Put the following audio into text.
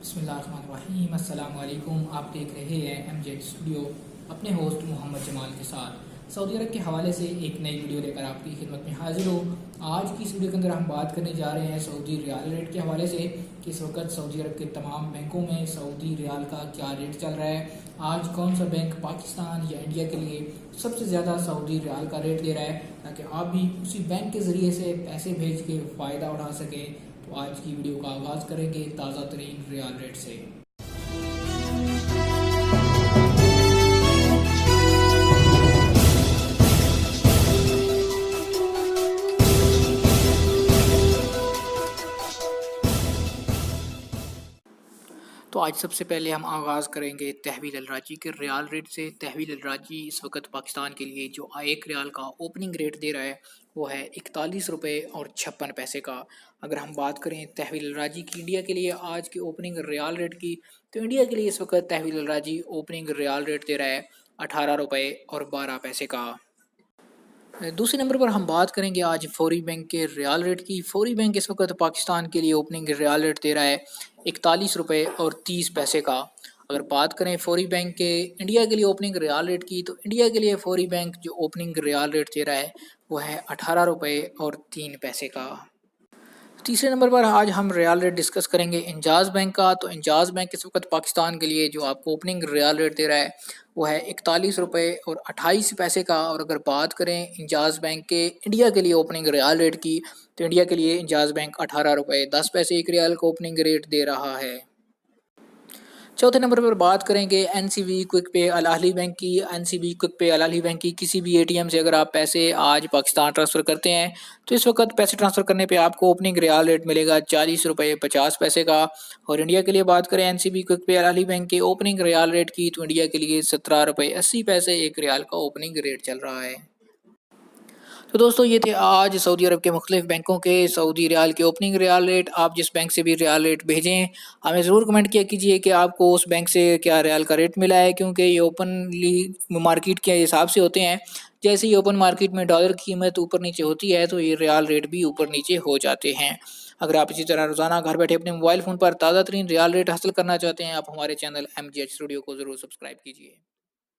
बिस्मिल्लाहिर्रहमानिर्रहीम। अस्सलाम वालेकुम। आप देख रहे हैं MJ स्टूडियो अपने होस्ट मोहम्मद जमाल के साथ। सऊदी अरब के हवाले से एक नई वीडियो लेकर आपकी खिदमत में हाजिर हो। आज की इस वीडियो के अंदर हम बात करने जा रहे हैं सऊदी रियाल रेट के हवाले से कि इस वक्त सऊदी अरब के तमाम बैंकों में सऊदी रियाल का क्या रेट चल रहा है। आज कौन सा बैंक पाकिस्तान या इंडिया के लिए सबसे ज़्यादा सऊदी रियाल का रेट दे रहा है, ताकि आप भी उसी बैंक के ज़रिए से पैसे भेज के फ़ायदा उठा सकें। तो आज की वीडियो का आगाज़ करेंगे ताज़ा तरीन रियाल रेट से। तो आज सबसे पहले हम आगाज़ करेंगे तहवील अलराजी के रियाल रेट से। तहवील अलराजी इस वक्त पाकिस्तान के लिए जो एक रियाल का ओपनिंग रेट दे रहा है वो है 41 रुपये और 56 पैसे का। अगर हम बात करें तहवील अलराजी की इंडिया के लिए आज की ओपनिंग रियाल रेट की, तो इंडिया के लिए इस वक्त तहवील अलराजी ओपनिंग रियाल रेट दे रहा है 18 रुपये और 12 पैसे का। दूसरे नंबर पर हम बात करेंगे आज फौरी बैंक के रियाल रेट की। फौरी बैंक इस वक्त पाकिस्तान के लिए ओपनिंग रियाल रेट दे रहा है 41 रुपये और 30 पैसे का। अगर बात करें फौरी बैंक के इंडिया के लिए ओपनिंग रियाल रेट की, तो इंडिया के लिए फौरी बैंक जो ओपनिंग रियाल रेट दे रहा है वो है 18 रुपये और 3 पैसे का। तीसरे नंबर पर आज हम रियाल रेट डिस्कस करेंगे इंजाज बैंक का। तो इंजाज बैंक इस वक्त पाकिस्तान के लिए जो आपको ओपनिंग रियाल रेट दे रहा है वो है 41 रुपये और 28 पैसे का। और अगर बात करें इंजाज बैंक के इंडिया के लिए ओपनिंग रियाल रेट की, तो इंडिया के लिए इंजाज बैंक 18 रुपये 10 पैसे एक रियाल का ओपनिंग रेट दे रहा है। चौथे नंबर पर बात करेंगे NCB क्विक पे अल अहली बैंक की। NCB क्विक पे अल अहली बैंक की किसी भी ATM से अगर आप पैसे आज पाकिस्तान ट्रांसफ़र करते हैं, तो इस वक्त पैसे ट्रांसफ़र करने पे आपको ओपनिंग रियाल रेट मिलेगा 40 रुपये 50 पैसे का। और इंडिया के लिए बात करें NCB क्विक पे अल अहली बैंक के ओपनिंग रियाल रेट की, तो इंडिया के लिए 17 रुपये 80 पैसे एक रियाल का ओपनिंग रेट चल रहा है। तो दोस्तों ये थे आज सऊदी अरब के मुख्तलिफ बैंकों के सऊदी रियाल के ओपनिंग रियाल रेट। आप जिस बैंक से भी रियाल रेट भेजें, हमें ज़रूर कमेंट किया कीजिए कि आपको उस बैंक से क्या रियाल का रेट मिला है, क्योंकि ये ओपनली मार्केट के हिसाब से होते हैं। जैसे ही ओपन मार्केट में डॉलर की कीमत ऊपर नीचे होती है, तो ये रियाल रेट भी ऊपर नीचे हो जाते हैं। अगर आप इसी तरह रोज़ाना घर बैठे अपने मोबाइल फ़ोन पर ताज़ा तरीन रियाल रेट हासिल करना चाहते हैं, आप हमारे चैनल MJ स्टूडियो को ज़रूर सब्सक्राइब कीजिए।